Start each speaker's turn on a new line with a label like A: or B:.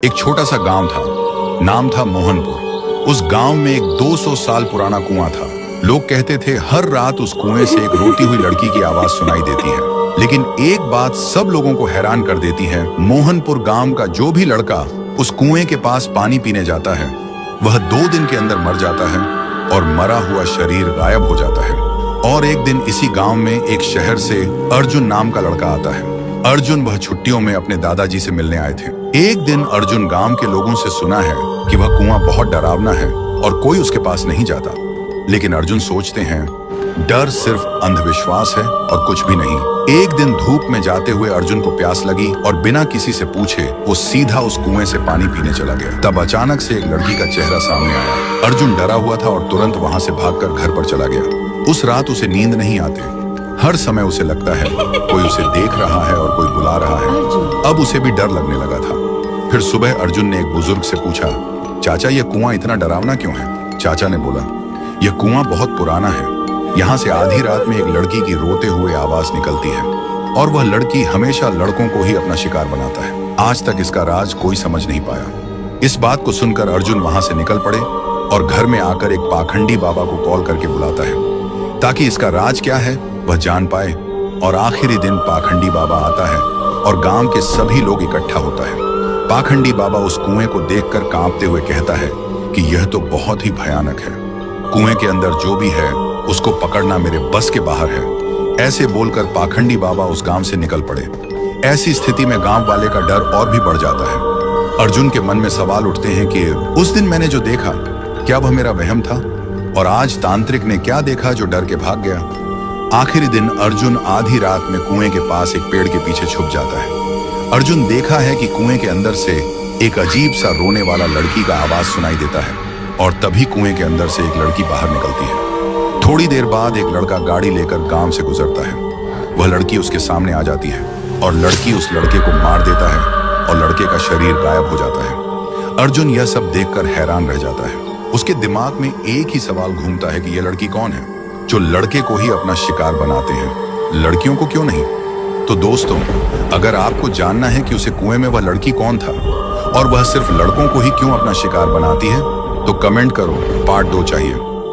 A: एक छोटा सा गांव था। नाम था मोहनपुर। उस गांव में एक 200 साल पुराना कुआं था। लोग कहते थे हर रात उस कुएं से एक रोती हुई लड़की की आवाज सुनाई देती है। लेकिन एक बात सब लोगों को हैरान कर देती है, मोहनपुर गांव का जो भी लड़का उस कुएं के पास पानी पीने जाता है वह 2 दिन के अंदर मर जाता है और मरा हुआ शरीर गायब हो जाता है। और एक दिन इसी गांव में एक शहर से अर्जुन नाम का लड़का आता है। अर्जुन वह छुट्टियों में अपने दादाजी से मिलने आए थे। एक दिन अर्जुन गांव के लोगों से सुना है कि वह कुआं बहुत डरावना है और कोई उसके पास नहीं जाता। लेकिन अर्जुन सोचते हैं डर सिर्फ अंधविश्वास है और कुछ भी नहीं। एक दिन धूप में जाते हुए अर्जुन को प्यास लगी और बिना किसी से पूछे वो सीधा उस कुएं से पानी पीने चला गया। तब अचानक से एक लड़की का चेहरा सामने आया। अर्जुन डरा हुआ था और तुरंत वहां से भागकर घर पर चला गया। उस रात उसे नींद नहीं आती। हर समय उसे लगता है कोई उसे देख रहा है और कोई बुला रहा है। अब उसे भी डर लगने लगा था। फिर सुबह अर्जुन ने एक बुजुर्ग से पूछा, चाचा ये कुआं इतना डरावना क्यों है? चाचा ने बोला, यह कुआं बहुत पुराना है। यहाँ से आधी रात में एक लड़की की रोते हुए आवाज निकलती है और वह लड़की हमेशा लड़कों को ही अपना शिकार बनाता है। आज तक इसका राज कोई समझ नहीं पाया। इस बात को सुनकर अर्जुन वहां से निकल पड़े और घर में आकर एक पाखंडी बाबा को कॉल करके बुलाता है ताकि इसका राज क्या है वह जान पाए। और आखिरी दिन पाखंडी बाबा आता है और गांव के सभी लोग इकट्ठा होता है। पाखंडी बाबा उस कुएं को देखकर कांपते हुए कहता है कि यह तो बहुत ही भयानक है। कुएं के अंदर जो भी है उसको पकड़ना मेरे बस के बाहर है। ऐसे बोलकर पाखंडी बाबा उस गांव से निकल पड़े। ऐसी स्थिति में गांव वाले का डर और भी बढ़ जाता है। अर्जुन के मन में सवाल उठते हैं कि उस दिन मैंने जो देखा क्या वह मेरा वहम था, और आज तांत्रिक ने क्या देखा जो डर के भाग गया। आखिरी दिन अर्जुन आधी रात में कुएं के पास एक पेड़ के पीछे छुप जाता है। अर्जुन देखा है कि कुएं के अंदर से एक अजीब सा रोने वाला लड़की का आवाज सुनाई देता है और तभी कुएं के अंदर से एक लड़की बाहर निकलती है। थोड़ी देर बाद एक लड़का गाड़ी लेकर गांव से गुजरता है। वह लड़की उसके सामने आ जाती है और लड़की उस लड़के को मार देता है और लड़के का शरीर गायब हो जाता है। अर्जुन यह सब देखकर हैरान रह जाता है। उसके दिमाग में एक ही सवाल घूमता है कि यह लड़की कौन है जो लड़के को ही अपना शिकार बनाते हैं, लड़कियों को क्यों नहीं? तो दोस्तों, अगर आपको जानना है कि उसे कुएं में वह लड़की कौन था और वह सिर्फ लड़कों को ही क्यों अपना शिकार बनाती है तो कमेंट करो, पार्ट 2 चाहिए।